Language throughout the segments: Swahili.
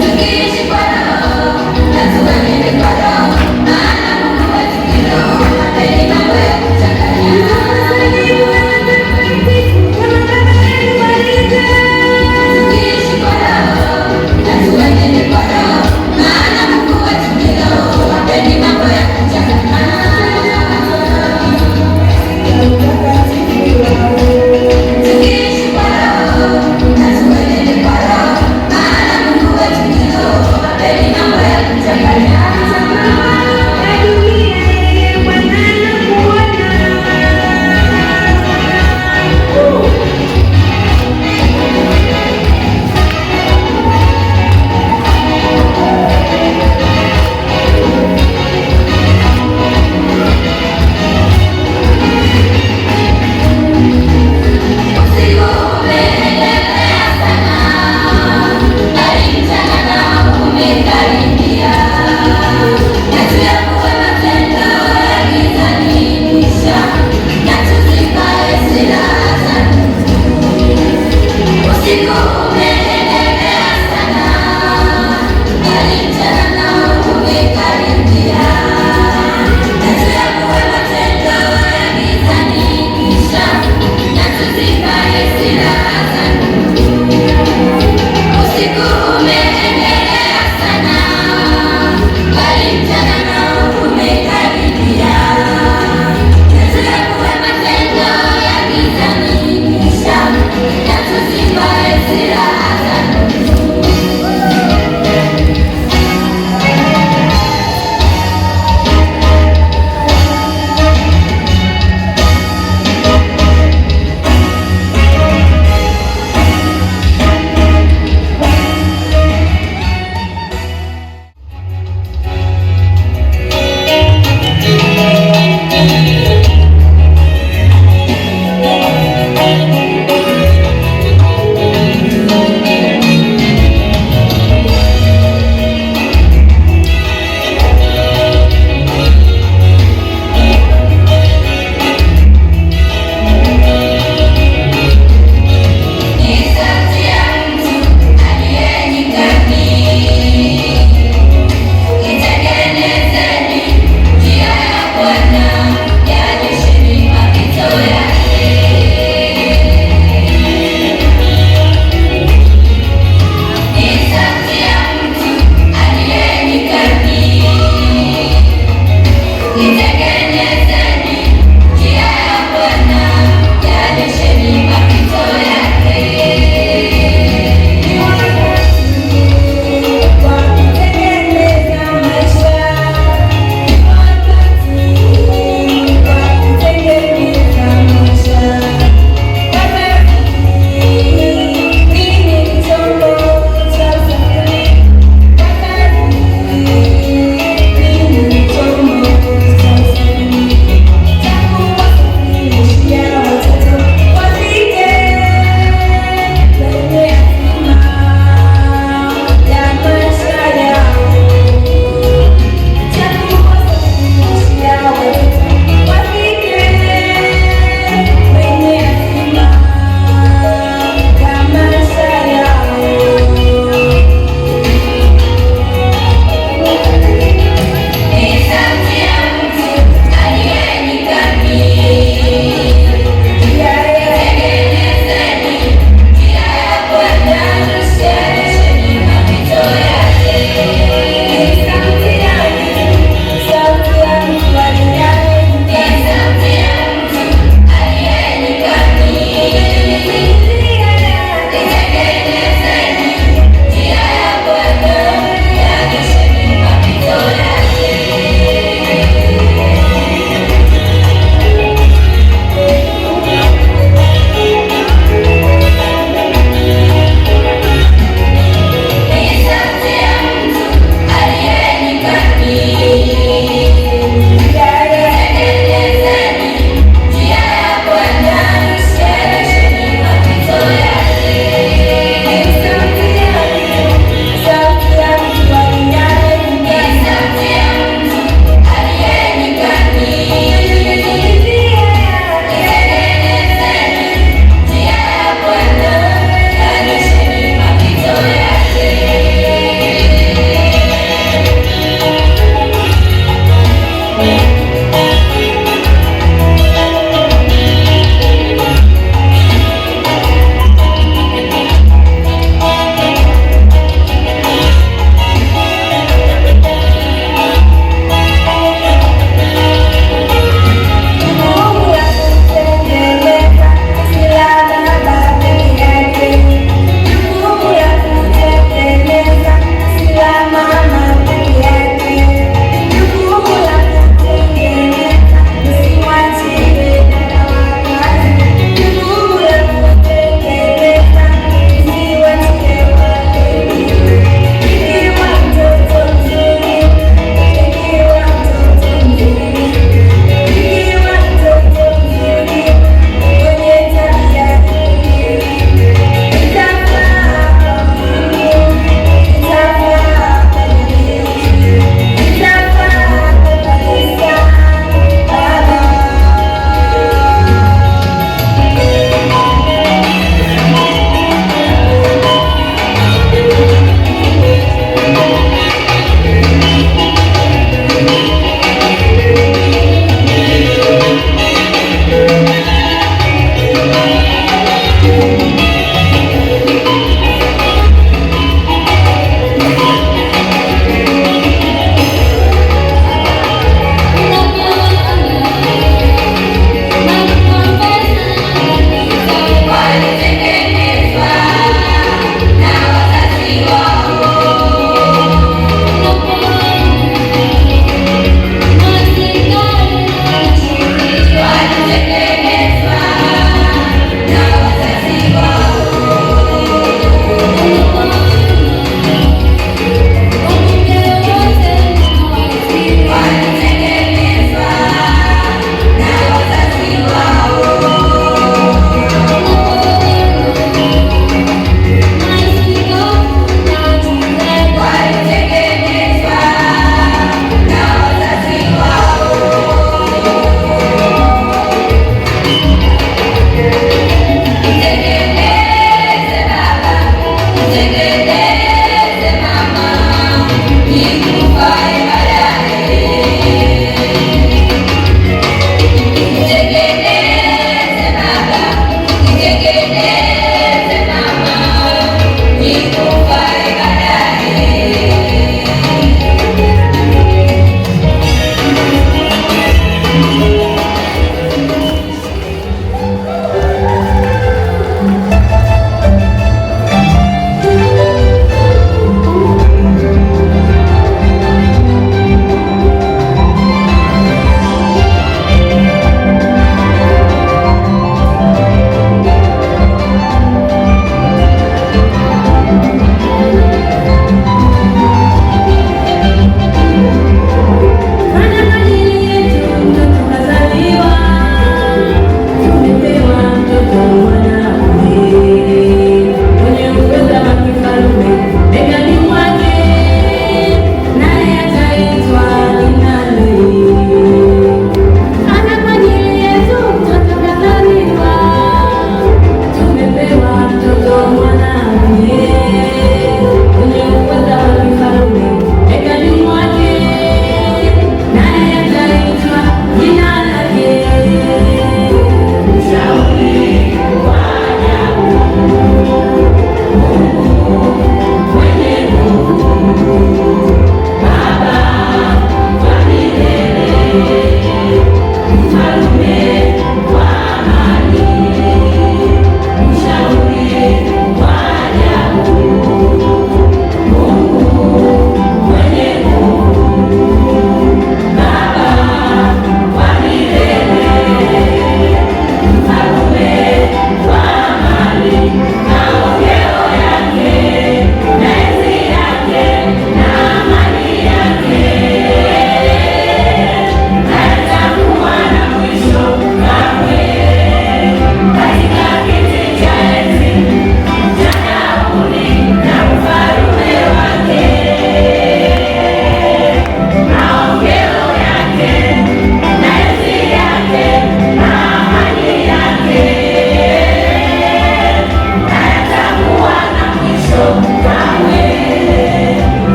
Tukiishi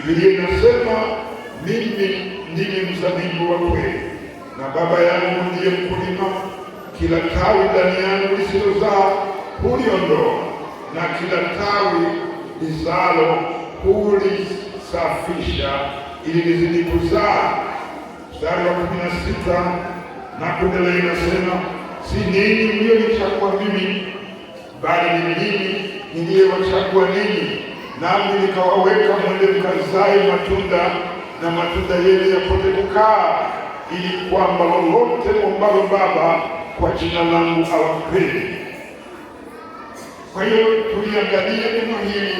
Biblia inasema mimi ndimi mzabibu wa kweli na Baba yangu ndiye mkulima. Kila tawi ndani yangu lisilozaa huliondoa, na kila tawi lizalo hulisafisha, ili lizidi kuzaa. Mstari wa 16 na kuendelea inasema, si ninyi mlionichagua mimi, bali ni mimi niliyewachagua ninyi, nami nikawaweka mwende mkazae matunda, na matunda yenu yapate kukaa, ili kwamba lolote mwombalo Baba kwa jina langu awapeni. Kwa hiyo tuliangalia neno hili,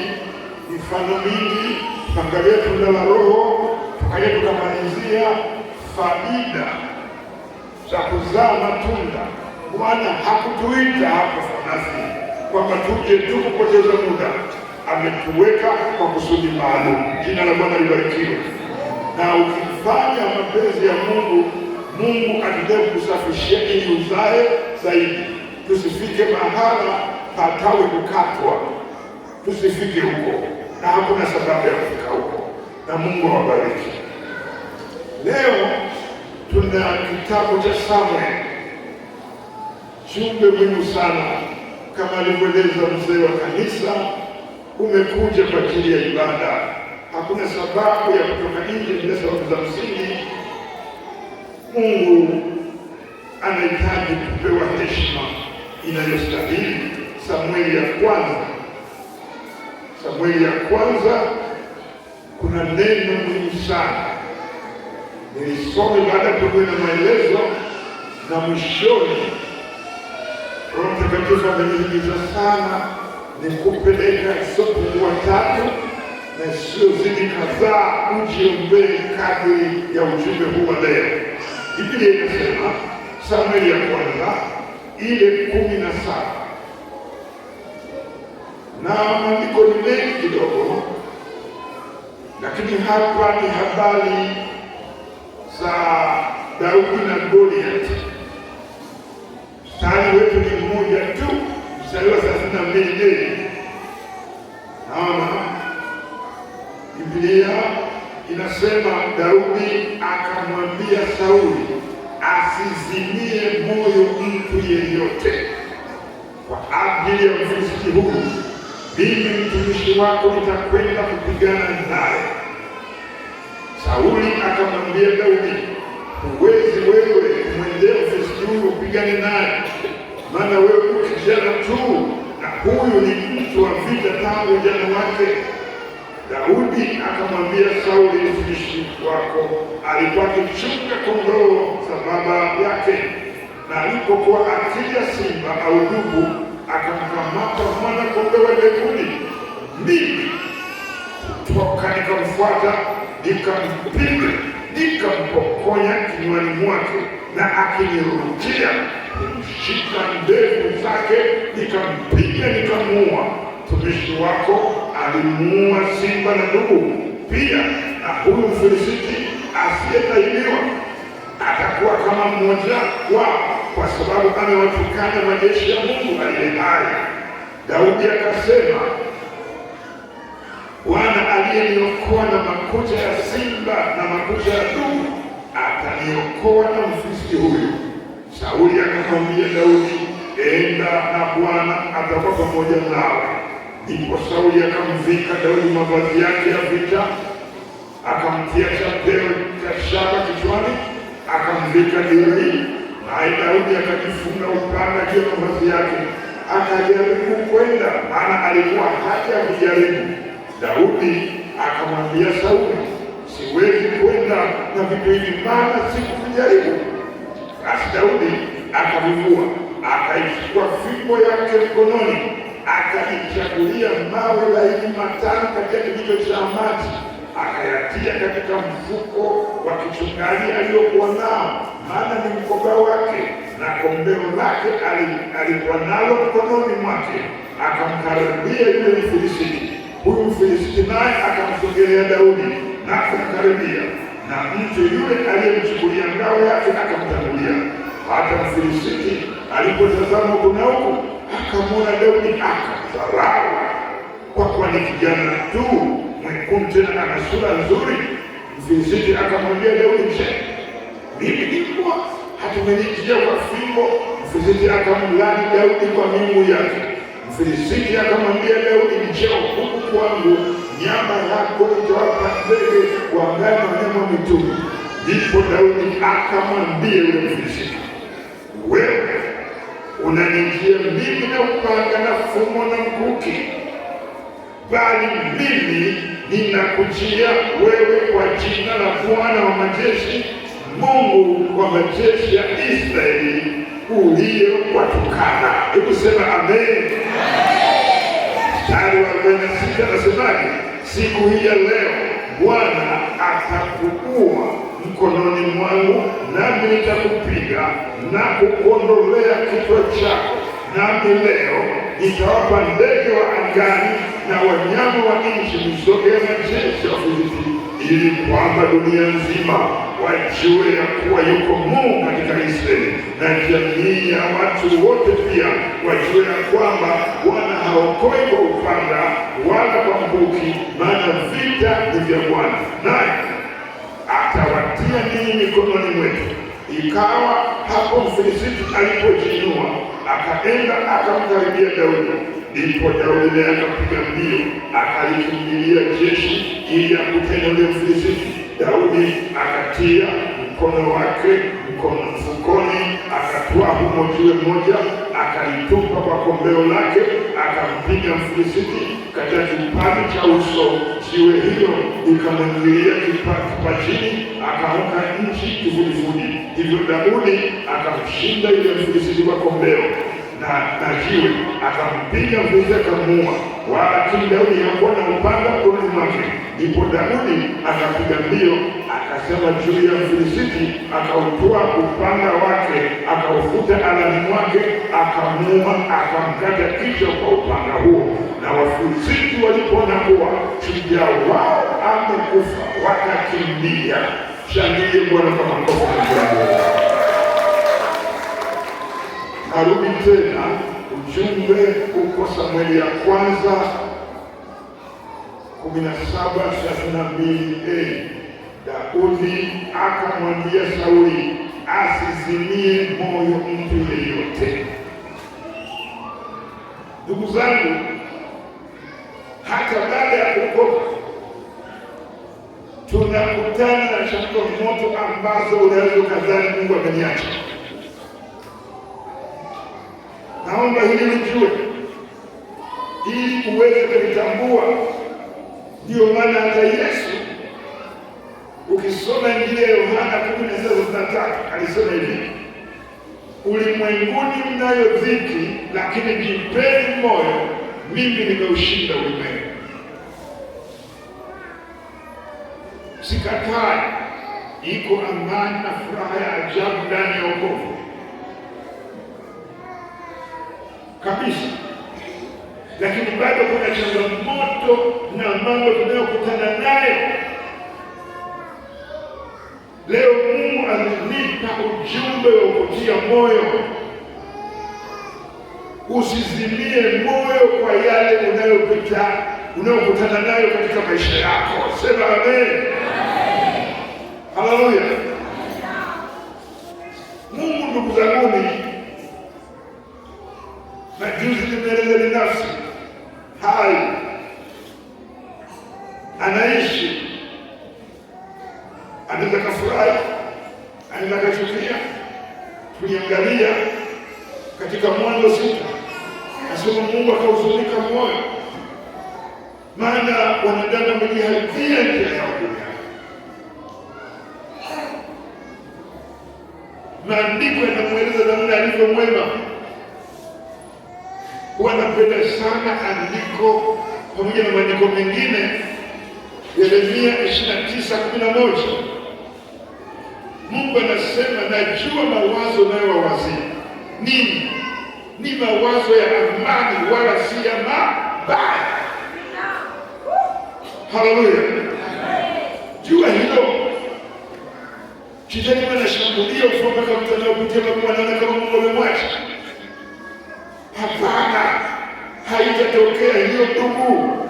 mifano mingi, tukaangalia tunda la Roho, tukaja tukamalizia faida za kuzaa matunda. Bwana hakutuita hapo nasi kwamba tuje tu kupoteza muda, ametuweka kwa kusudi maalum. Jina la Bwana libarikiwe. Na ukifanya mapenzi ya Mungu, Mungu ataendelea kusafishia ili uzae zaidi. Tusifike mahala patawe kukatwa, tusifike huko, na hakuna sababu ya kufika huko. Na Mungu awabariki. Leo tuna kitabu cha Samuel, jumbe muhimu sana. Kama alivyoeleza mzee wa kanisa, umekuja kwa ajili ya ibada. Hakuna sababu ya kutoka nje bila sababu za msingi. Mungu anahitaji kupewa heshima inayostahili. Samueli ya kwanza kuna neno muhimu sana. Nilisome baada ya kutoka na maelezo, na mwishoni Roho Mtakatifu amenihimiza sana nikupeleka isiyopungua 3 na sio zidi kadhaa, ujiombee kadri ya ujumbe huu wa leo. Biblia inasema Samueli ya kwanza ile 17, na maandiko ni mengi kidogo, lakini hapa ni habari za Daudi na Goliath. Mstari wetu ni mmoja tu, mstari wa 32. Naona Biblia inasema Daudi akamwambia Sauli asizimie moyo mtu yeyote kwa ajili ya Mfilisti huyu. Mimi mtumishi wako nitakwenda kupigana naye. Sauli akamwambia Daudi, huwezi wewe kumwendea Mfilisti huyu upigane naye, maana wewe kijana tu, na huyu ni mtu wa vita tangu ujana wake. Daudi akamwambia Sauli, mtumishi wako alikuwa akichunga kondoo za baba yake, na alipokuwa akija simba au dubu, akamkamata mwana kondoo wa Daudi. Mimi kutoka nikamfuata, nikampiga, nikampokonya kinywani mwake, na akinirudia kumshika ndevu zake, nikampiga, nikamuua. Mtumishi wako alimuua simba na dubu pia, na huyu Mfilisti asiyetahiriwa atakuwa kama mmoja wao, kwa sababu amewatukana majeshi ya Mungu aliye hai. Daudi akasema, Bwana aliyeniokoa na makucha ya simba na makucha ya dubu ataniokoa na Mfilisti huyu. Sauli akamwambia Daudi, enda na Bwana atakuwa pamoja nawe. Ndipo Sauli akamvika Daudi mavazi yake ya vita, akamtia chapeo cha shaba kichwani, akamvika dirii, naye Daudi akajifunga upanga juu ya mavazi yake, akajaribu kwenda, maana alikuwa haja ya kujaribu. Daudi akamwambia Sauli, siwezi kwenda na vitu hivi, maana sikuvijaribu. Basi Daudi akavivua, akaichukua fimbo yake mkononi, akajichagulia mawe laini 5 katika kijito cha maji, akayatia katika mfuko wa kichungaji aliyokuwa nao, maana ni mkoba wake, na kombeo lake alikuwa nalo mkononi mwake. Akamkaribia yule Mfilisti. Huyu Mfilisti naye akamsogelea Daudi na kumkaribia, na mtu yule aliyemchukulia ngao yake akamtangulia. Hata Mfilisti alipotazama huku na huku, akamwona Daudi, akadharau, kwa kuwa ni kijana tu mwekundu tena ana sura nzuri. Mfilisiti akamwambia Daudi, je, mimi ni mbwa hata umenijia kwa fimbo? Mfilisiti akamlani Daudi kwa miungu yake. Mfilisiti akamwambia Daudi, njoo huku kwangu, nyama yako itawapa ndege wa angani na wanyama wa mwituni. Ndipo Daudi akamwambia yule Mfilisiti, wewe unanijia mimi na upanga na fumo na mkuki, bali mimi ninakujia wewe kwa jina la Bwana wa majeshi, Mungu wa majeshi ya Israeli uliyewatukana. Hebu sema amen. Mstari wa 46 anasemaje? Siku hii ya leo Bwana atakuua mkononi mwangu, nami nitakupiga na kukuondolea kichwa chako. Nami leo nitawapa ndege wa angani na wanyama wa nchi mizoga ya majeshi ya Wafilisti, ili kwamba dunia nzima wajue ya kuwa yuko Mungu katika Israeli, na jamii ya watu wote pia wajue ya kwamba Bwana haokoi kwa upanga wala kwa mkuki, maana vita ni vya Bwana, naye atawatia ninyi mikononi mwetu. Ikawa hapo Mfilisiti alipojiinua akaenda akamkaribia Daudi, ndipo Daudi naye akapiga mbio akalikimbilia jeshi ili akutane na Mfilisiti. Daudi akatia mkono wake mfukoni, akatoa humo jiwe moja, akalitupa kwa kombeo lake, akampiga Mfilisiti katika kipaji cha uso. Jiwe hilo likamwingilia kipajini, akaanguka nchi kifudifudi. Hivyo Daudi akamshinda yule Mfilisiti kwa kombeo na jiwe, akampiga Mfilisiti akamuua, lakini Daudi hakuwa na upanga mkononi mwake. Ndipo Daudi akapiga mbio akasema juu ya Mfilisiti, akautoa upanga wake, akaufuta alani mwake, akamuua, akamkata kichwa kwa upanga huo. Na Wafilisti walipoona kuwa shujaa wao amekufa, wakakimbia. Shangilie Bwana kwa makofi mengi. Arudi tena, ujumbe uko Samueli ya kwanza 17:32a. Daudi akamwambia Sauli asizimie moyo mtu yeyote. Ndugu zangu, hata baada ya kuokoka tunakutana na changamoto ambazo unaweza ukadhani Mungu ameniacha. Naomba hili lijue ili uweze kulitambua. Ndio maana hata Yesu ukisoma Injili ya Yohana 17:33 alisema hivi, ulimwenguni mnayo dhiki, lakini jipeni moyo, mimi nimeushinda ulimwengu. Sikatai, iko amani na furaha ya ajabu ndani ya wokovu kabisa, lakini bado kuna changamoto na mambo tunayokutana nayo. Leo Mungu alinipa ujumbe wa kutia moyo. Usizimie moyo kwa yale unayokutana nayo katika maisha yako. Sema amen. Haleluya. Mungu, ndugu zangu, majuzi nimeeleza binafsi hai anaishi, anaweza kafurahi, anaweza kachukia. Tuliangalia katika Mwanzo 6, nasema Mungu akahuzunika moyo, maana wanadamu wamejiharibia njia yao duniani. Maandiko yanamweleza namna alivyo mwema. Huwa napenda sana andiko pamoja na maandiko mengine. Yeremia 29:11, Mungu anasema, najua mawazo nayowawazia ninyi ni mawazo ya amani, wala si ya mabaya. Haleluya. Jua hilo. Shetani anashambulia ufalme kama mtandao kupitia mwanadamu kama Mungu amemwacha. Hapana, haitatokea hiyo ndugu.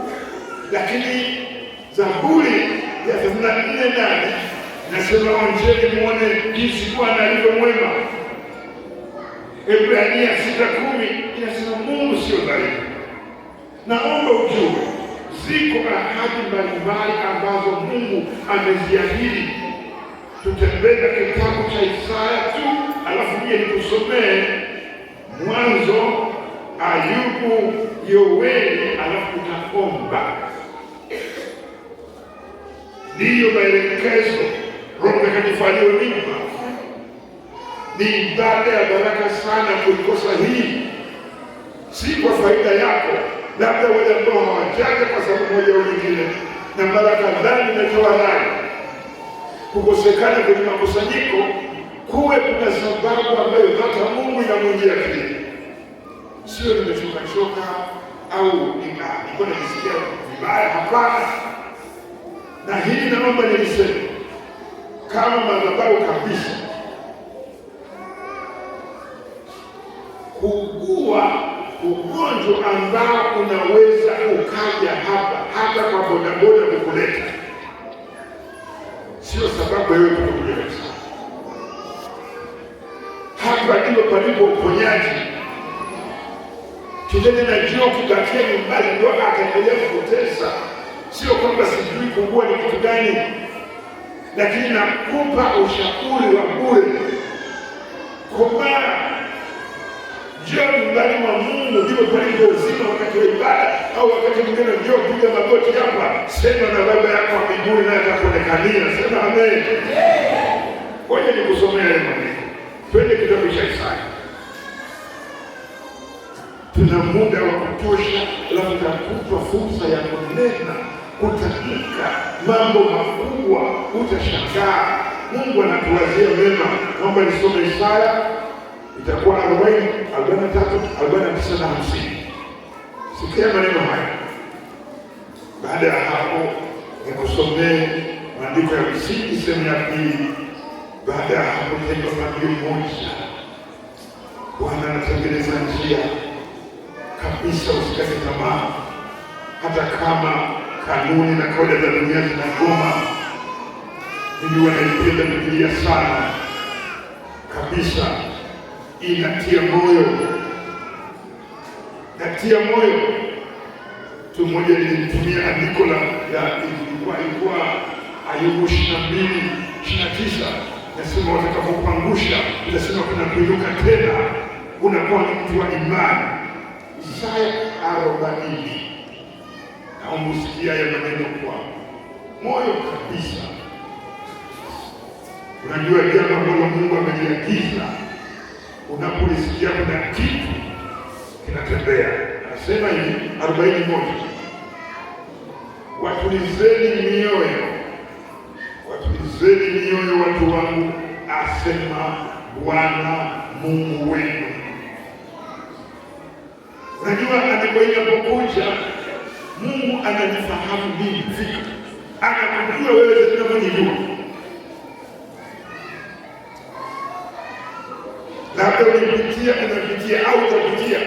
Lakini Zaburi ya 84:8 nasema onjeni muone jinsi Bwana alivyo mwema. Ebrania 6:10 inasema Mungu sio dhalimu. Naomba ujue ziko ahadi mbalimbali ambazo Mungu ameziahidi. Tutembea kitabu cha Isaya tu, alafu nije nikusomee Mwanzo, Ayubu, Yoeli, alafu utaomba. Ndiyo maelekezo Roho Mtakatifu aliyonipa. Ni ibada ya baraka sana kuikosa hii, si kwa faida yako. Labda wale ambao hawajaja kwa sababu moja au nyingine, na mara kadhaa nimetoa rai kukosekana kwenye makusanyiko kuwe kuna sababu ambayo hata Mungu inamwingia akili. Sio nimechoka au nilikuwa najisikia vibaya, hapana. Na hili naomba niliseme kama madhabahu kabisa. Kuugua ugonjwa ambao unaweza ukaja hata kwa bodaboda kukuleta, sio sababu wewe kukuleta. Hapa ndio palipo uponyaji. Kijana najua kubakia nyumbani ndio akaendelea kupoteza. Sio kwamba sijui kuugua ni kitu gani, lakini nakupa ushauri wa bure. Komaa njoo nyumbani mwa Mungu, ndio palipo uzima wakati wa ibada, au wakati mwingine njoo piga magoti hapa, sema na Baba yako wa mbinguni naye atakuonekania. Sema amen. Ngoja nikusomea haya maneno. Twende kitabu cha Isaya. Tuna muda wa kutosha, alafu tutakupa fursa ya kunena, kutamka mambo makubwa, utashangaa. Mungu anatuwazia mema. Naomba nisome Isaya, itakuwa 40, 43, 49 na 50. Sikia maneno haya. Baada ya hapo nikusomee maandiko ya msingi sehemu ya pili. Baada ya hapo nitendo nabii mmoja. Bwana anatengeneza njia kabisa, usikate tamaa. Hata kama kanuni na kodi za dunia zinagoma, mimi wanaipenda Biblia sana kabisa. Inatia moyo, natia moyo. Tu mmoja nilimtumia andiko la ilikuwa Ayubu 22:29. Nasema watakapopangusha, nasema kuna kuinuka tena, unakuwa ni mtu wa imani. Isaya 40. Naomba usikia ya maneno kwa moyo kabisa. Unajua jambo ambalo Mungu ameliagiza, unapolisikia kuna kitu kinatembea. Anasema hivi 41. Watulizeni mioyo, watulizeni mioyo watu wangu, asema Bwana Mungu wenu. Unajua anapokuja Mungu ananifahamu mimi vipi? Anakujua wewe tena mwenyewe. Labda unapitia au utapitia.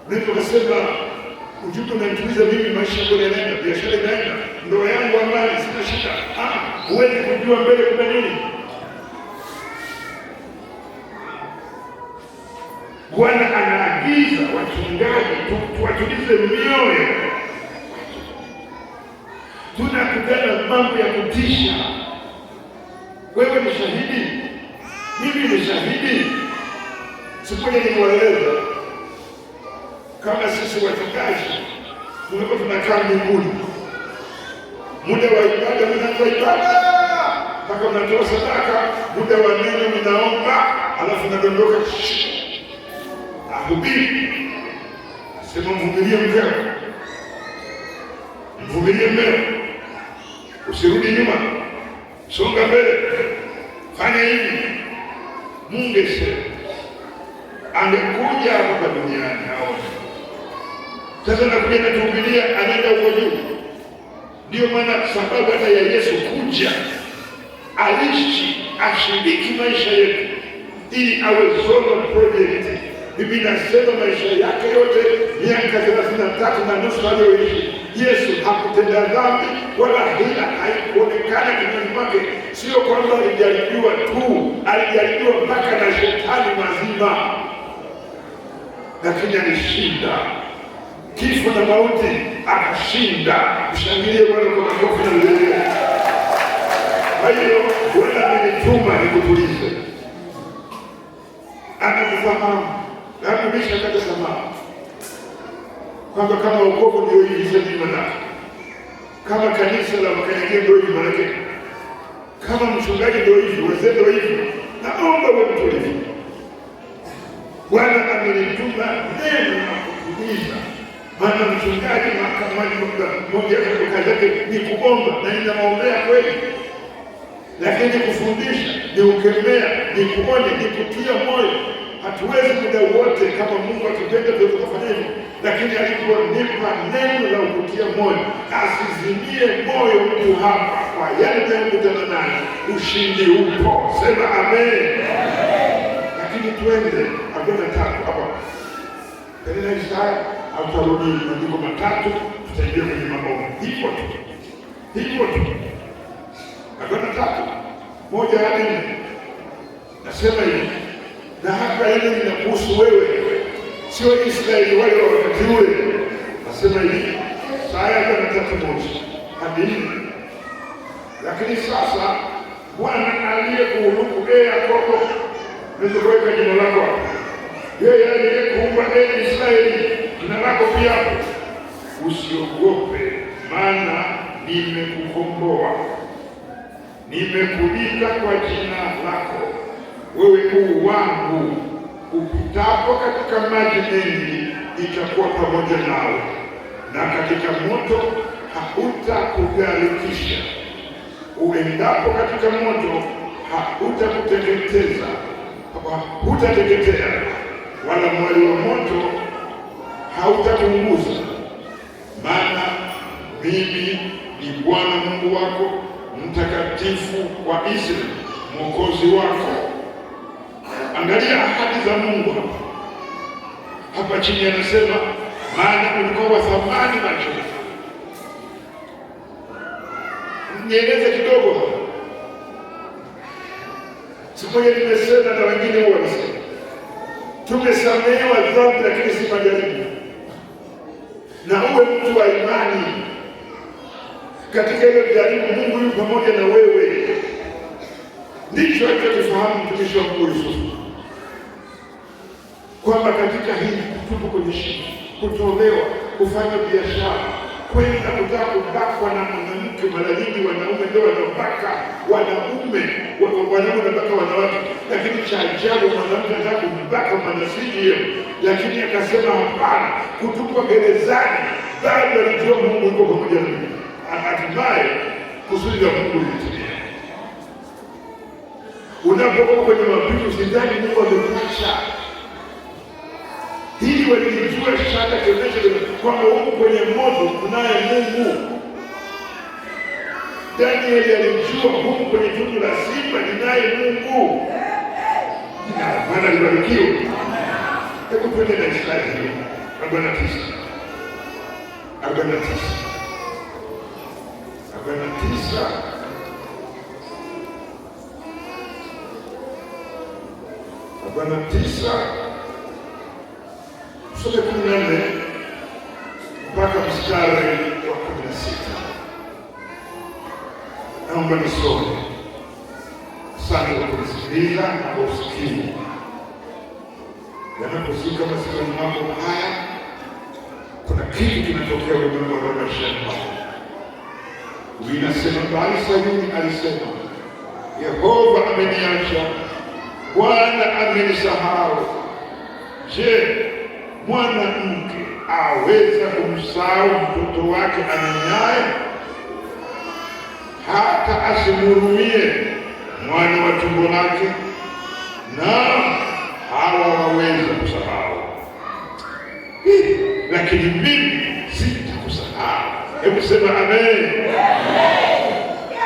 Ndio tunasema ujumbe unanituliza mimi, maisha yangu yanaenda, biashara inaenda, ndoa yangu amani, sina shida. Huwezi kujua mbele kuna nini. Bwana anaagiza wachungaji tuwatulize mioyo. Tunakutana mambo ya kutisha. Wewe ni shahidi, mimi ni shahidi. Sikuja niwaeleza kama sisi wachungaji tunakuwa tunakaa mbinguni, muda wa ibada mnaanza ibada mpaka mnatoa sadaka, muda wa neno mnaomba, alafu nadondoka ahubiri. Sema mvumilie mkeo, mvumilie mmeo, usirudi nyuma, songa mbele, fanya hivi. Mungu angekuja hapa duniani hao. Sasa nakuja natuhubiria, anaenda huko juu. Ndio maana sababu hata ya Yesu kuja, aliishi ashiriki maisha yetu ili awe solo project. Bibi nasema maisha yake yote miaka 33 na nusu aliyoishi Yesu hakutenda dhambi wala hila haikuonekana kinywani mwake. Sio kwamba alijaribiwa tu, alijaribiwa mpaka na shetani mazima, lakini alishinda kifo na mauti, akashinda. Mshangilie Bwana kwa makofi na vigelegele. Kwa hiyo Bwana amenituma nikutulize. Anakufahamu na ameshakata tamaa kwamba kama wokovu ndio hivi sasa, kama kanisa la Makanyagia ndio hivi, maana kama mchungaji ndio hivi, wazee ndio hivi, naomba wewe mtulize. Bwana amenituma neno na kutuliza, maana mchungaji makamani mmoja wa kazi yake ni kuomba, na ninawaombea kweli, lakini kufundisha ni ukemea, ni kuonya, ni kutia moyo. Hatuwezi muda wote, kama Mungu akipenda tutafanya hivyo, lakini aliponipa neno la kutia moyo, asizimie moyo mtu hapa kwa yale yanayokutana nayo, ushindi upo. Sema amen. Lakini twende Agano tatu hapa. Kanisa Isaya au tarudi maandiko matatu, tutaingia kwenye maombi. Hivyo tu. Agano tatu, 1-4. Nasema hivi, na hapa hili linakuhusu wewe, sio Israeli wale wa wakati ule. Nasema hivi, Isaya 3:1-4. Lakini sasa Bwana aliyekuumba Yakobo, nikuweka jina lako hapo. Yeye aliyekuumba Israeli, jina lako pia hapo. Usiogope, maana nimekukomboa. Nimekuita kwa jina lako. Wewe u wangu. Upitapo katika maji mengi, itakuwa pamoja nawe, na katika moto hautakugharikisha. Uendapo katika moto hautakuteketeza, hutateketea, wala mwali wa moto hautakunguza. Maana mimi ni Bwana Mungu wako, Mtakatifu wa Israeli, Mwokozi wako. Angalia ahadi za Mungu hapa chini, anasema maana ulikuwa wa thamani machoni. Nieleze kidogo hapa. Siku moja nimesema na wengine huwa wanasema tumesamehewa dhambi, lakini si majaribu. Na uwe mtu wa imani katika ile jaribu, Mungu yupo pamoja na wewe. Ndicho alichokifahamu mtumishi wa Mungu Yusufu, kwamba katika hili tupo kwenye shida, kutolewa, kufanya biashara, kwenda kutaka kubakwa na mwanamke. Mara nyingi wanaume ndio wanabaka wanaume, wanaume wanabaka wanawake, lakini cha ajabu mwanamke anataka kumbaka mwanasiji, lakini akasema hapana, kutupwa gerezani. Bado alijua Mungu yuko pamoja na mimi. Hatimaye kusudi la Mungu litimia. Unapokuwa kwenye mapito, usidhani Mungu amekuacha. Hili walijua shaka kionyesha kwamba huko kwenye moto kunaye Mungu. Danieli alijua huko kwenye tundu la simba ninaye Mungu. Bwana libarikiwe. Hebu twende na Israeli hiyo. 49. Tusome 14 mpaka mstari wa 16. Naomba nisome. Asante kwa kusikiliza na kwa usikivu. Yanapofika masikioni mwako haya, kuna kitu kinatokea ulimwengu wa maisha yako. Inasema bali Sayuni alisema, Yehova ameniacha, Bwana amenisahau. Je, mwanamke aweza kumsahau mtoto wake anyonyaye, hata asimhurumie mwana wa tumbo lake? Naam, hawa waweza kusahau, lakini mimi sitakusahau. Hebu sema amen.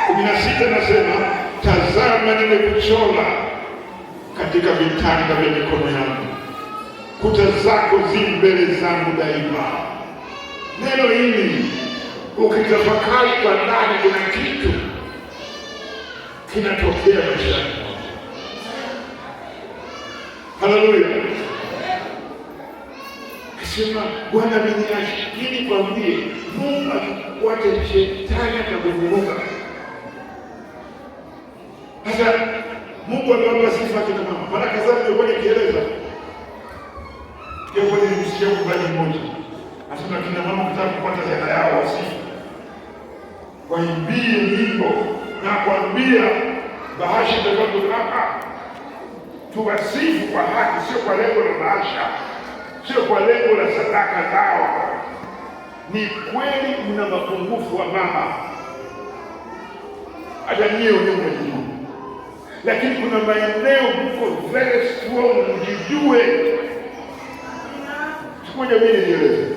16 nasema, tazama nimekuchora katika vitanga vya mikono yangu, kuta zako zi mbele zangu daima. Neno hili ukitafakari kwa ndani, kuna kitu kinatokea maishani. Haleluya! Kasema Bwana ameniacha ili kwambie, Mungu akikuacha shetani atakuvuruga. Sasa Mungu amewapa sifa kina mama. Maana kaza nilikuwa nikieleza kwa nini msikia kubali mmoja. Asema kina mama kutaka kupata hela yao wasifu. Waimbie nyimbo na kuambia bahasha ndio hapa. Tuwasifu kwa haki, sio kwa lengo la bahasha, sio kwa lengo la sadaka zao. Ni kweli mna mapungufu wa mama, hata nyie wenyewe, lakini kuna maeneo mko very strong, mjijue. Sikuja mimi nieleze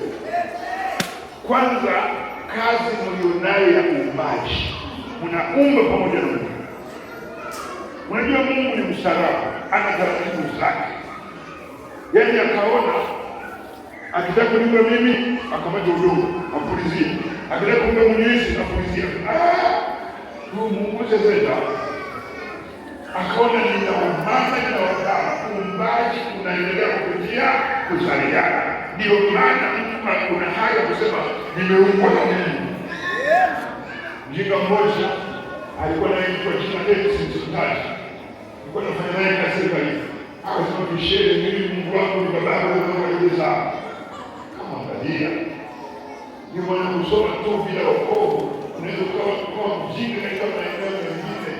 kwanza kazi mlionayo ya uumbaji, mnaumba pamoja na Mungu. Unajua Mungu ni msarafu, ana taratibu zake. Yaani akaona akitaka kuniumba mimi akamata udongo apulizie, akitaka kumbe mwenyezi apulizie. Mungu sasa akaona nina umama na wadama, uumbaji unaendelea kupitia kuzaliana. Ndio maana kuna haya kusema nimeumbwa na Mungu. Mjinga mmoja alikuwa anaitwa jina lake Simsutaji, alikuwa anafanya naye kazi hivi. Akasema bisheni, mimi Mungu wangu ni baba yangu aliyezaa. Kama angalia ni mwana kusoma tu bila wokovu, unaweza kuwa mjinga katika maeneo mengine.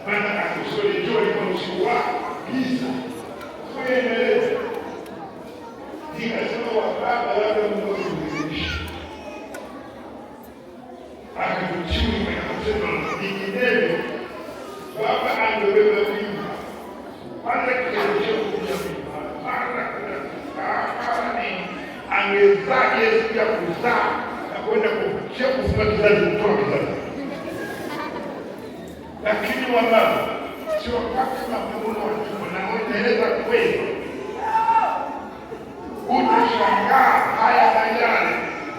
Maana akusoma jua ni kwa usiku wako giza. Wewe nikasema wa baba labda Mungu amenilisha. Akakuchini kwa kusema ninginevyo baba angebeba mimba. Hata kiasi kuja mimba. Hata angezaa Yesu ya kuzaa na kwenda kufikia kufunga kizazi kutoa kizazi. Lakini wababa sio kama Mungu anaeleza kweli. Utashangaa haya hayani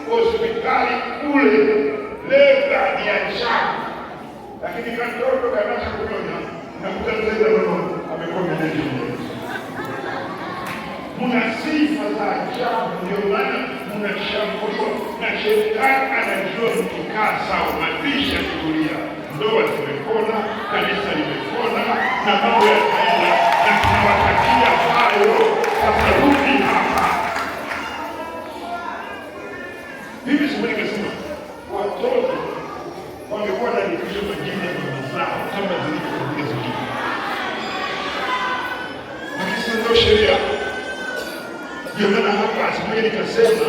hospitali kule leba ni ya njaa, lakini katoto kanaacha kunyonya na kutazama roho amekuwa mwenyeji. Muna sifa za ajabu, ndio maana mnashambuliwa na shetani. Anajua mkikaa sawa, maisha kutulia, ndoa zimepona, kanisa limepona na mambo yataenda, na tunawatakia hayo. Sasa rudi hapa. Hivi siku nikasema watoto wangekuwa na division majina ya mazao kama zilivyo zingine, lakini ndio sheria. Ndio maana hapa siku nikasema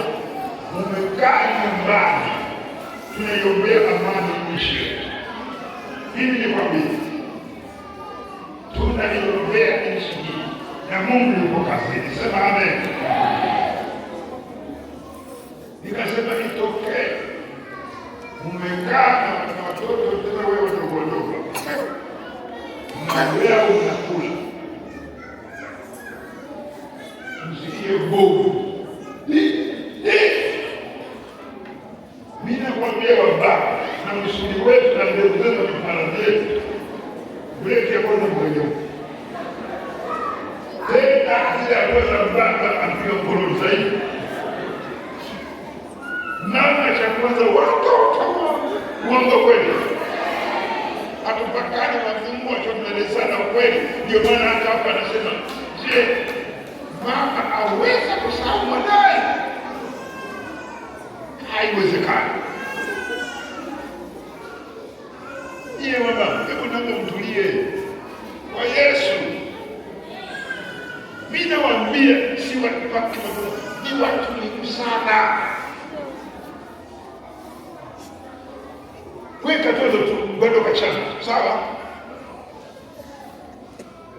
mmekaa nyumbani, tunaiombea amani nchi. Hivi ni kwambie, tunaiombea nchi hii na Mungu yuko kazini. Sema amen. Nikasema itokee mmekaa na watoto tena, wewe wadogo mnalea, unakula, msikie bovu. Mimi nakwambia baba, na msuli wetu na ndugu zetu na mara zetu, breki ya kwanza mwenyewe tena zile ambazo mbanga anapiga mkono zaidi. Namna cha kwanza watoto uongo kweli, hatupakani na Mungu, tunaelezana kweli. Ndio maana hata hapa anasema, je, mama aweza kusahau mwanae? Haiwezekani. Yeye baba, hebu naomba mtulie kwa Yesu. Mimi nawaambia si watu wake, ni watu muhimu sana. Weka toto tu bado kachana, sawa?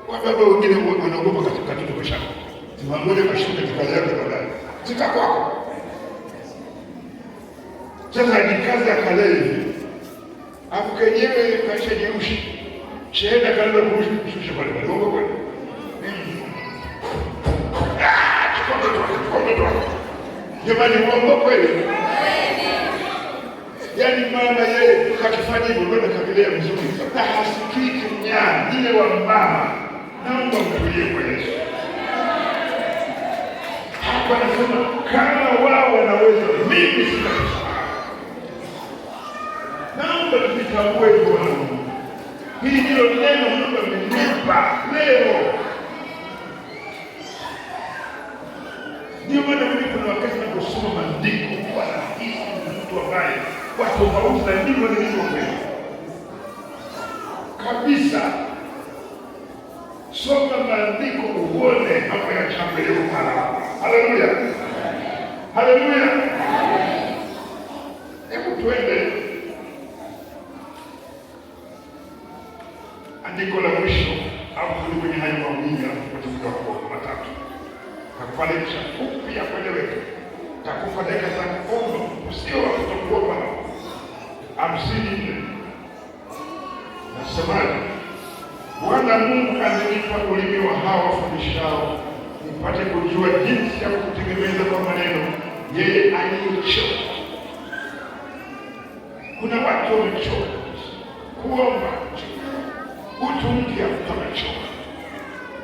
Wababa wengine wanaogopa katika toto kachana. Mmoja kashuka kikaza yake baadaye. Zika kwako. Sasa ni kazi ya kalei. Hapo kenyewe kaisha jerushi. Shehenda kalenda kushusha pale pale. Uongo kweli? Jamani, uongo kweli? Yaani mama yeye akifanya hivyo ndio anakabilia vizuri na hasikii kinyaa. Ile wa mama, naomba mtulie kwa Yesu. Hapa anasema kama wao wanaweza, mimi sitaweza. Naomba tutambue hivyo na Mungu. Hili ndilo neno Mungu amenipa leo. Ndio maana mimi kuna wakati ninaposoma maandiko kwa rahisi mtu ambaye kwa tofauti na ndivyo nilivyokwenda kabisa. Soma maandiko uone hapo ya chambeleo mara. Haleluya, haleluya. Hebu tuende andiko la mwisho au tuli kwenye hayo mawili kutoka kwa matatu. Takufanya fupi ya kueleweka. Takufa dakika za kuomba, usio wa kutokuomba. 54. Nasemaje? Bwana Mungu amenipa ulimi wa hawa wafundishao, nipate kujua jinsi ya kutegemeza kwa maneno yeye aliyechoka. Kuna watu wamechoka kuomba, utu mpya umechoka.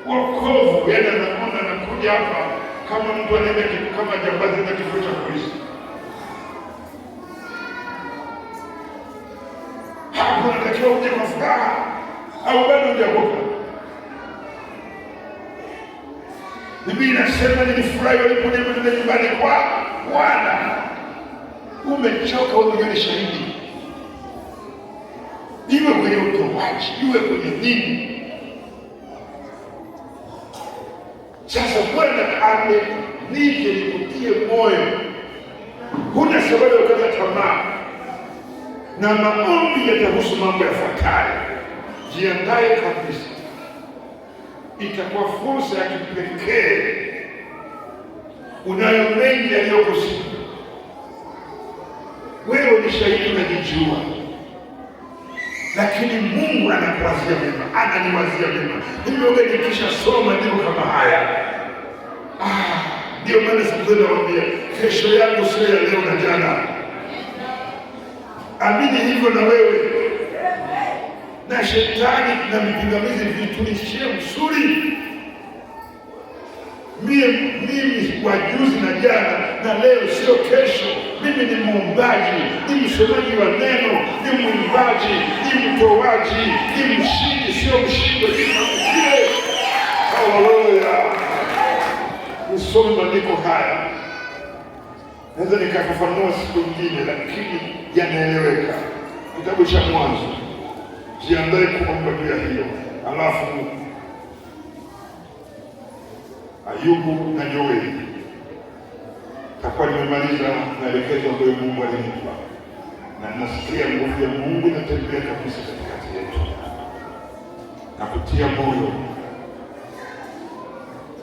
Wokovu, yaani anakuja hapa kama mtu anaenda kama jambazi na kituo cha polisi. Hapo unatakiwa uje kwa furaha au bado hujaokoka? Biblia inasema nilifurahi walipokuja nyumbani kwa Bwana. Umechoka, wewe ni shahidi. Iwe kwenye utoaji, iwe kwenye nini. Sasa Bwana amenije nikutie moyo. Huna sababu ya kukata tamaa. Na maombi yatahusu mambo yafuatayo. Jiandae kabisa. Itakuwa fursa ya kipekee. Unayo mengi yaliyoko siku. Wewe ni shahidi, unajijua. Lakini Mungu anakuwazia mema, ananiwazia mema. Mimi nikisha soma ndivyo kama haya. Ndio maana siku nawaambia kesho yangu sio ya leo na jana. Amini hivyo na wewe. Na shetani na mpingamizi vitunishie msuri. Mimi wa juzi na jana na leo sio kesho. Mimi ni muombaji, ni msomaji wa neno, ni mwimbaji, ni mtoaji, ni mshindi, sio mshindwe. Haleluya. Nisome maandiko haya. Naweza nikafafanua siku nyingine, lakini yanaeleweka. Kitabu cha Mwanzo. Jiandae kuomba juu ya hiyo. Alafu Ayubu na Yoeli. Takuwa nimemaliza maelekezo ambayo Mungu alinipa. Na nasikia nguvu ya Mungu inatembea kabisa katikati yetu. Na kutia moyo.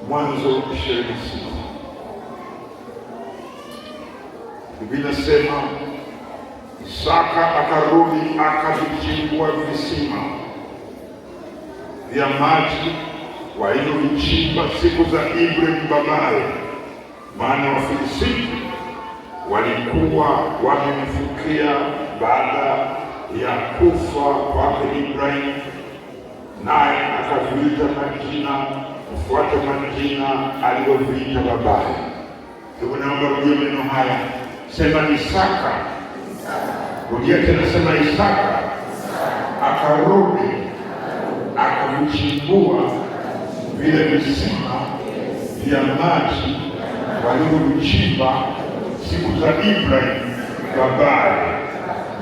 Mwanzo 26. Biblia inasema Isaka akarudi akavichimbua visima vya maji walivyovichimba siku za Ibrahim babaye, maana Wafilisti walikuwa wamemfukia baada ya kufa kwake Ibrahim, naye akaviita majina kufuata majina aliyoviita babaye. Hebu naomba rudia maneno haya. Sema Isaka. Rudia tena, sema Isaka akarudi akavichimbua vile visima vya maji walivyovichimba siku za Ibrahim babaye,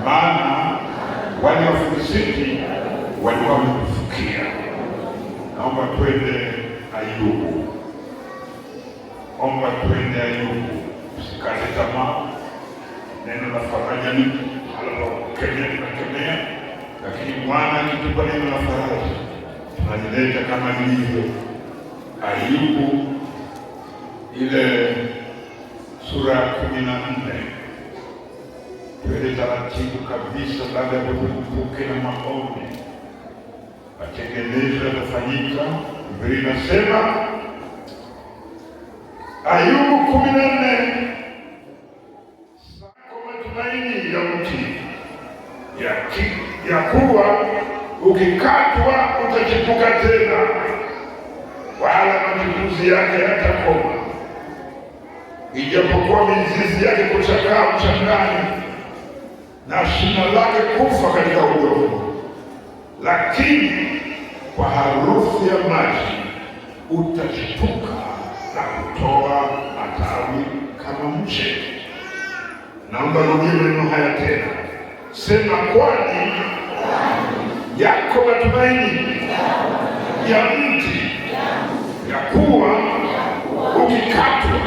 maana wale Wafilisti walikuwa wamemfukia. Naomba twende Ayubu. Omba twende Ayubu. Usikate tamaa. Neno la faraja ni tunakemea, lakini Bwana akitupa neno la faraja tunalileta kama lilivyo. Ayubu ile sura ya 14. Twende taratibu kabisa. Baada ya kutukumbuke na maombi, matengenezo yatafanyika. Biblia inasema Ayubu 14. Sako matumaini ya mti ya kuwa ukikatwa utachipuka tena, wala machipuzi yake hayatakoma. Ijapokuwa mizizi yake kuchakaa mchangani na shina lake kufa katika udongo, lakini kwa harufu ya maji utachipuka na kutoa matawi kama mche. Naomba rudia maneno haya tena, sema, kwani yako matumaini ya mti ya kuwa ukikatwa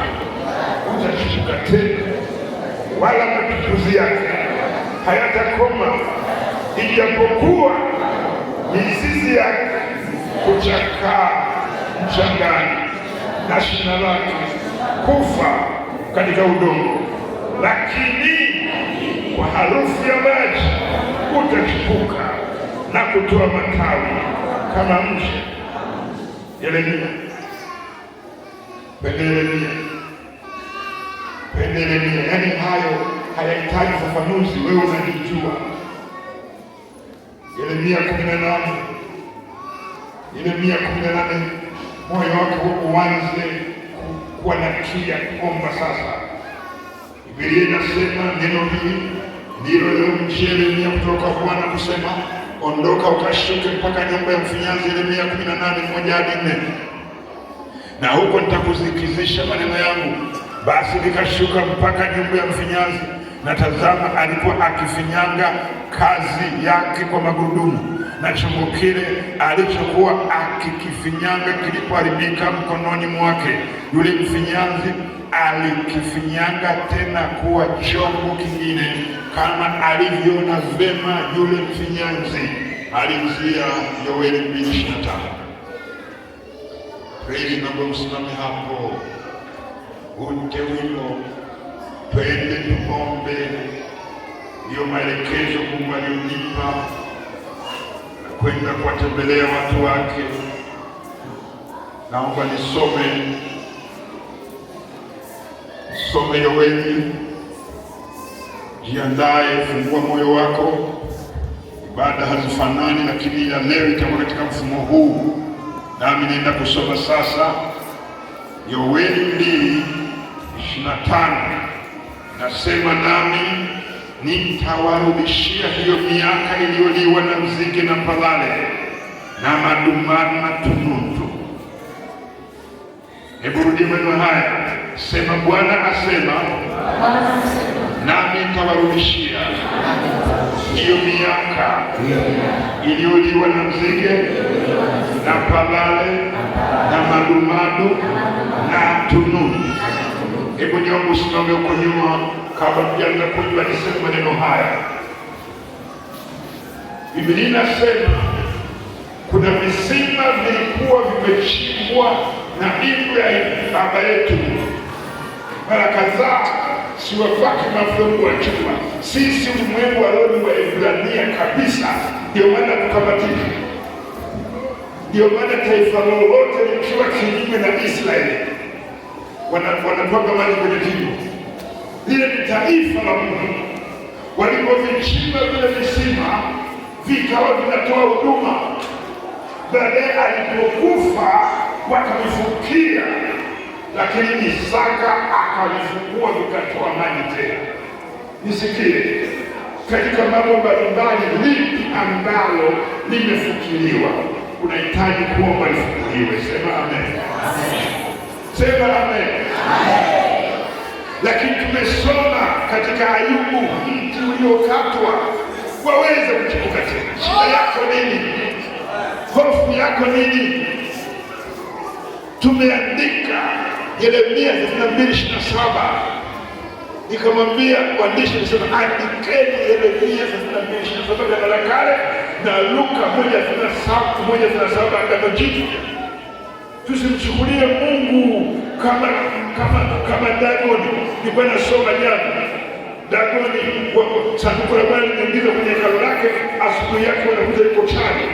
utachipuka tena, wala machipuzi yake hayatakoma. Ijapokuwa mizizi yake kuchakaa mchangani na shina lake kufa katika udongo, lakini kwa harufu ya maji utachipuka na kutoa matawi kama mche. Yeremia, Yeremia. Yaani hayo hayahitaji ufafanuzi, wewe unajijua. Yeremia 18, moyo wako uanze kuwa na kiu ya kuomba sasa. Biblia inasema neno hili ndilo lilomjia Yeremia kutoka kwa Bwana kusema, ondoka ukashuke mpaka nyumba ya mfinyanzi. Yeremia 18:1-4. Na huko nitakuzikizisha maneno yangu. Basi nikashuka mpaka nyumba ya mfinyanzi, na tazama, alikuwa akifinyanga kazi yake kwa magurudumu, na chombo kile alichokuwa akikifinyanga kilipoharibika mkononi mwake, yule mfinyanzi alikifinyanga tena kuwa chombo kingine, kama alivyoona vema yule mfinyanzi. Alizia Yoeli 2:25. Kweli naomba msimame hapo, ute wino, twende tuombe. Ndiyo maelekezo Mungu aliyonipa kwenda kuwatembelea watu wake. Naomba nisome Yoeli. Jiandae, fungua moyo wako. Ibada hazifanani, lakini ya leo itakuwa katika mfumo huu. Nami naenda kusoma sasa Yoeli 2:25. Nasema, nami nitawarudishia hiyo miaka iliyoliwa na nzige na palale na madumani na tunutu. Hebu rudia maneno haya, sema, Bwana asema, nami nitawarudishia hiyo miaka iliyoliwa na nzige na palale na madumadu na tunutu. Hebu niombe usimame huko nyuma kabla tujaanza kuimba, niseme maneno haya. Biblia inasema kuna visima vilikuwa vimechimbwa na mbingu ya baba yetu mara kadhaa, siwapaki mafungu wa chuma. Sisi ulimwengu wa roho wa Ibrania kabisa, ndio maana tukamatika. Ndio maana taifa lolote likiwa kinyume na Israeli wanatoka maji kwenye kinywa. Lile ni taifa la Mungu. Walipovichimba vile visima vikawa vinatoa huduma. Baadaye alipokufa wakavifukia, lakini Isaka akavifungua vikatoa maji tena. Nisikie, katika mambo mbalimbali, lipi ambalo limefukiliwa unahitaji kuomba lifukuliwe? Sema amen. Sema amen. Lakini tumesoma katika Ayubu, mti uliokatwa waweze kuchipuka tena. Shida yako nini? Hofu yako nini? Tumeandika Yeremia 32:27. Nikamwambia waandishi, nisema andikeni Yeremia 32:27 Agano la Kale na Luka 1:37 Agano Jipya. Tusimchukulie Mungu kama Dagoni. Nilikuwa nasoma jana, Dagoni sanduku la Bwana limeingizwa kwenye hekalu lake, asubuhi yake wanakuja liko chali,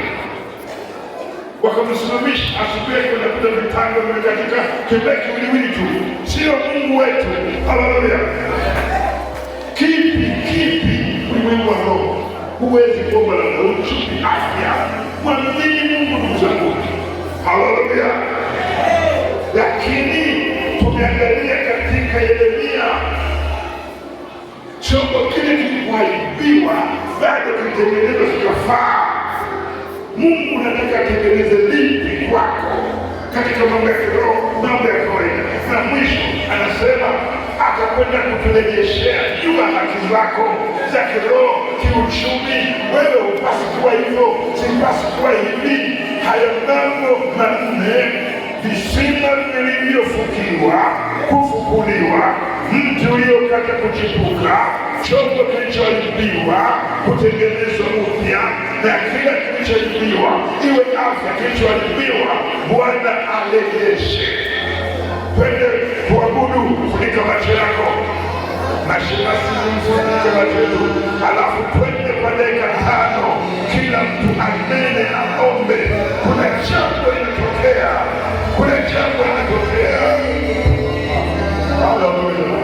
wakamsimamisha. Asubuhi yake wanakuja vitango vimekatika, kibeki wiliwili tu. Sio Mungu wetu. Haleluya! Kipi ulimwengu wa roho? Huwezi kuomba labda uchumi, afya. Mwamini Mungu ndugu zangu. Haleluya. Lakini tumeangalia katika Yeremia, chombo kile kilikuharibiwa bado kilitengenezwa kikafaa. Mungu anataka atengeneze lipi kwako katika mambo ya kiroho, mambo ya kawaida. Na mwisho anasema atakwenda kuturejeshea jua haki zako za kiroho, kiuchumi. Wewe hupasi kuwa hivyo, sipasi kuwa hivi. Haya mambo manne: visima vilivyofukiwa, kufukuliwa, mti uliokata kuchipuka, chombo kilichoharibiwa kutengenezwa upya, na kila kilichoharibiwa, iwe afya, kilichoharibiwa Bwana arejeshe. Twende tuabudu. Funika macho yako, mashemasi funika macho yetu, alafu twende kwa dakika 5, kila mtu anene, aombe. Kuna jambo linatokea, kuna jambo linatokea. Haleluya.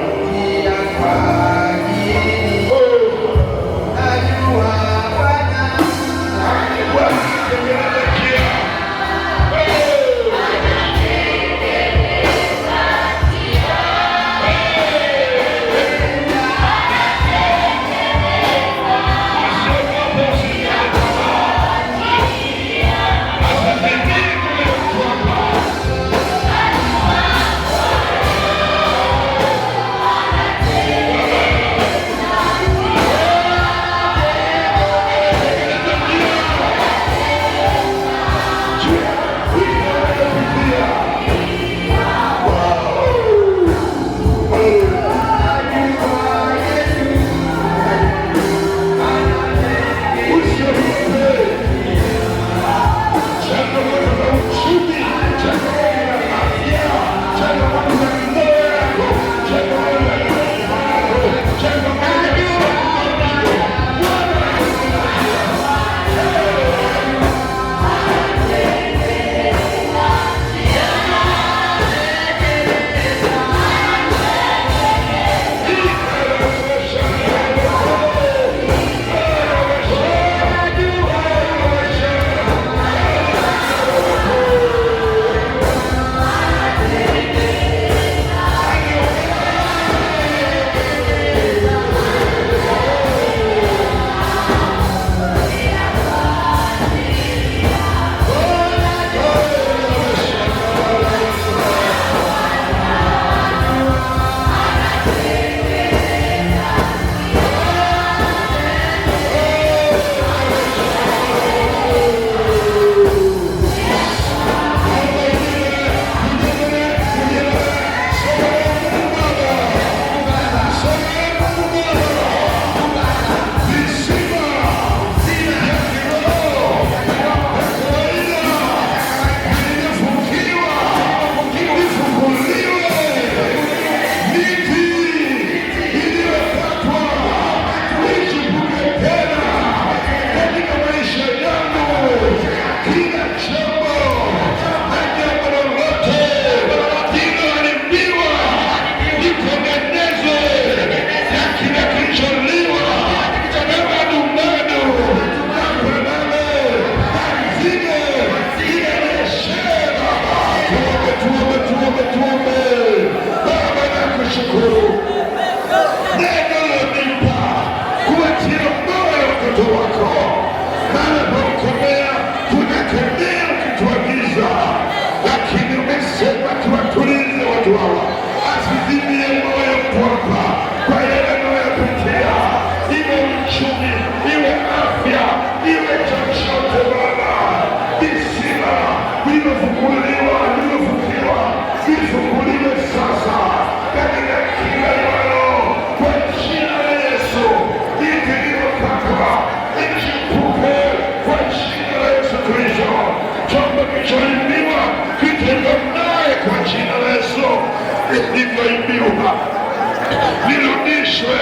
Nirudishwe,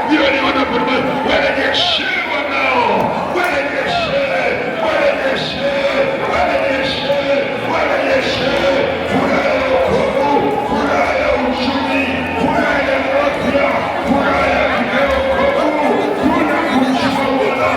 niwe ni wanaporudi, warejeshewe nao, warejeshe furaha ya wokovu, furaha ya uchumi, furaha ya afya, furaha ya kiroho, kuna kumjua Bwana.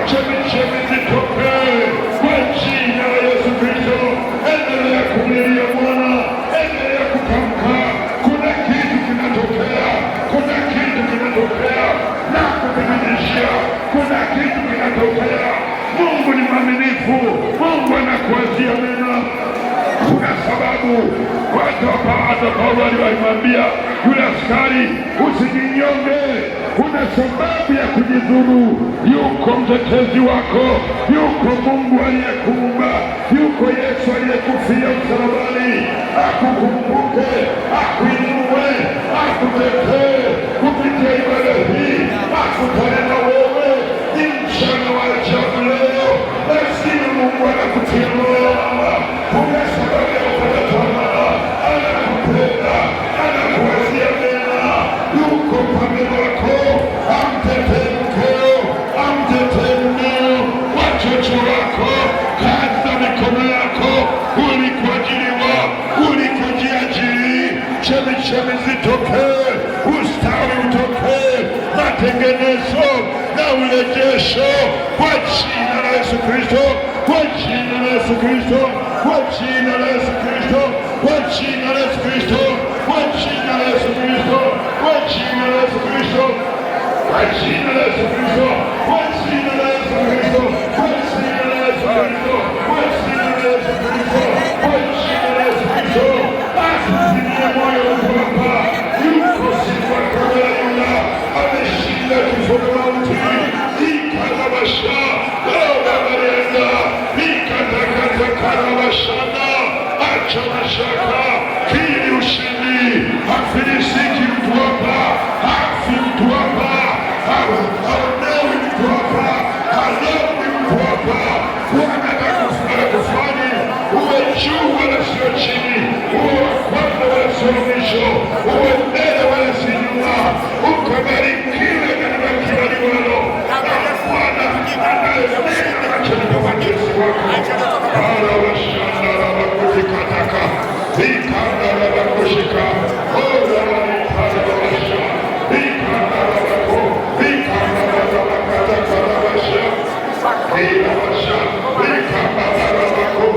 chemichemi zitokee kwa jina la Yesu Kristo. Endelea kumlilia Bwana, endelea kutamka. Kuna kitu kinatokea, kuna kitu kinatokea na kuthibitishia, kuna kitu kinatokea. Mungu ni mwaminifu, Mungu anakuwazia mema. Kuna sababu hata Paulo alimwambia yule askari, usijinyonge. Kuna sababu ya kujidhuru. Yuko mtetezi wako, yuko Mungu aliyekuumba, yuko Yesu aliyekufia msalabani, akukumbuke, akuinue, akutetee kupitia ibada hii, akutane na wewe. Ni mchana wa ajabu leo, lazima Mungu anakutia moyo. Kuna sababu ya kupata tamaa, anakupenda, anakuwazia mema, yuko upande wako. Amtetee mkeo, amtetee mmeo, watoto wako, kazi za mikono yako. Ulikuajiriwa, ulikujiajiri. Chemichemi zitokee, ustawi utokee, matengenezo na urejesho kwa jina la Yesu Kristo, kwa jina la Yesu Kristo, kwa jina la Yesu Kristo, kwa jina la Yesu Kristo, kwa jina la Yesu Kristo, kwa jina la Yesu Kristo, kwa jina la Yesu Kristo, kwa jina la Yesu Kristo, kwa jina la Yesu Kristo, kwa jina la Yesu Kristo, kwa jina la Yesu Kristo. Asifiwe moyo wako hapa. Yuko sifa kama ya Yuda, ameshinda kifo na mauti. Ikalabasha Baba ikatakatakarabashana. Acha mashaka, kili ushindi. Hafilisiki mtu hapa, hafi mtu hapa, haonewi mtu hapa, halewi mtu hapa. Bwana atakufanya uwe juu wala sio chini, uwe wa kwanza wala sio mwisho, uwe mbele wala si nyuma. Ukabarikiwe katika kila liwalo. Bwana anayenena katika majesi wako. Arabashana rabakutikataka vikanda rabakushika orabaikarabasha vikanda rabako vikanda rabakataka rabasha irabasha vikanda rabako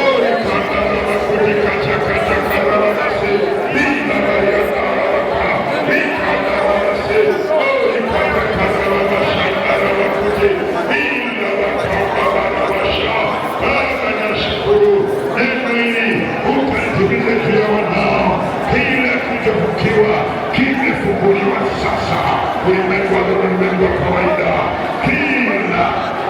orikanda rabakutikataka rabase vinabayana rabaka vikanda rabase orikataka rabasha rabakuti vinabakaka rabasha. Baba nashukuru neno hili ukalitimiza juu ya wanao. Kila kilichofukiwa kimefunguliwa sasa. Ulimwengu wa ulimwengu wa kawaida, kila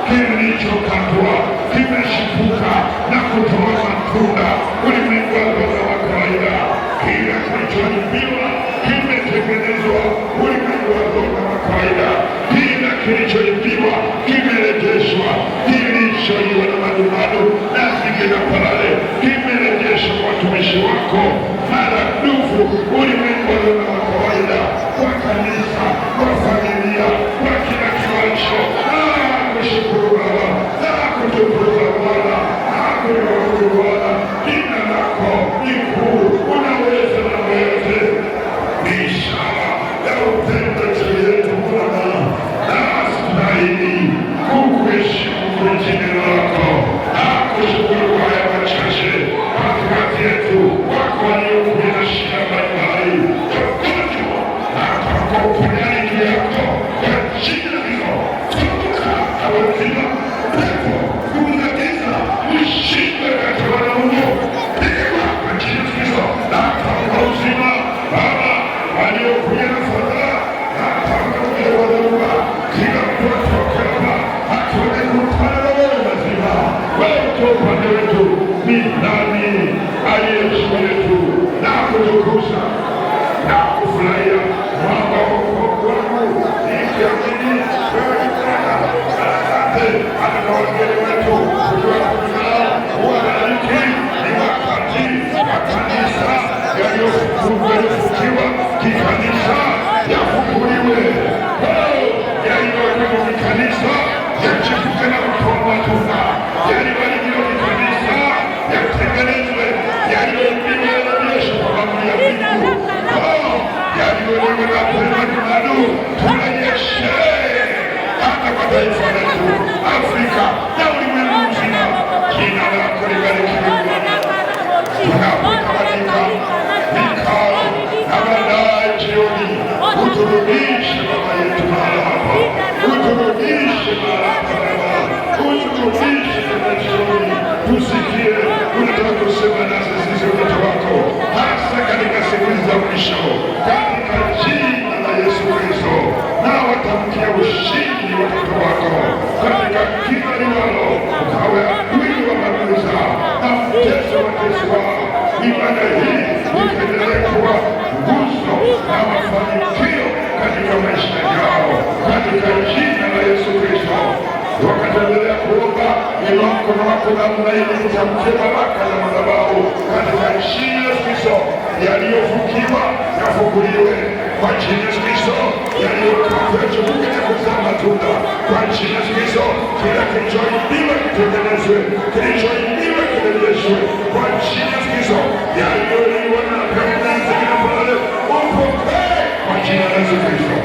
kilichokatwa kimeshipuka na kutoa matunda. Ulimwengu wa kawaida, kila kilichoibiwa kimetengenezwa. Ulimwengu wa kawaida, kila kilichoibiwa kimerejeshwa. Kilichoiwa na madumadu na zige na parale kimerejeshwa kwa watumishi wako maradufu. Ulimwengu wa kawaida, kwa kanisa, kwa familia, kwa kila kiwacho. Kushukuru Baba, kutukuza Bwana, kutukuza Bwana. Jina lako ni kuu, unaweza na yote. Ni ishara ya upendo juu yetu Bwana, nasi tunahitaji kukuheshimu kwa jina lako. Kushukuru kwa haya machache katikati yetu, wako waliokuwa na shida mbalimbali ya ugonjwa, na kwa uponyaji juu yako kwa jina hilo. Awazima pepo kuzagiza ushinde katika wanaume pigwa kwa jina Kristo, na kwa uzima Baba waliokuja na fadhaa na pamoja wanauma kila mtu atoke hapa atuone kutana na wewe mazima. Wewe uko upande wetu, ni nani aliye juu yetu? Na kutukuza na kufurahia mwamba wa wokovu wangu, nikiamini wewe ni Bwana. Hata wageni wetu uwabariki. Ni wakati wa kanisa yaliyofunguliwa kikanisa yafunguliwe. Yaliyokuwa kikanisa yachipuke na kutoa matunda. Yaliyokuwa kikanisa yatengenezwe. Yaliyokuwa yarejeshwe kwa amri ya Mungu. Yaliyokuwa na pema tunadu turejeshe hata kwa taifa letu. Afrika na ulimwengu mzima. Jina lako libarikiwe Bwana. Tunapotabanika vikao na baadaye jioni, uturudishe Baba yetu mahali hapa, uturudishe mahali hapa Baba, uturudishe tena jioni, tusikie unataka kusema nasi sisi watoto wako, hasa katika siku za mwisho, katika jina la Yesu Kristo. Na watamkia ushindi watoto wako katika kila liwalo, ukawe adui wa maadui zao na mteso wa Yesu wao. Ibada hii ikaendelee kuwa nguzo na mafanikio katika maisha yao, katika jina la Yesu Kristo. Wakaendelea kuomba inua mkono wako namna ili kutamkia baraka za madhabahu katika jina la Yesu Kristo. Yaliyofukiwa yafunguliwe kwa jina la Yesu Kristo, yaliyokatwa yachipuke na kuzaa matunda kwa jina la Yesu Kristo. Kila kilichoibiwa kitengenezwe, kilichoibiwa kirejeshwe kwa jina la Yesu Kristo. Yaliyoliwa na pepo na pale upokee kwa jina la Yesu Kristo.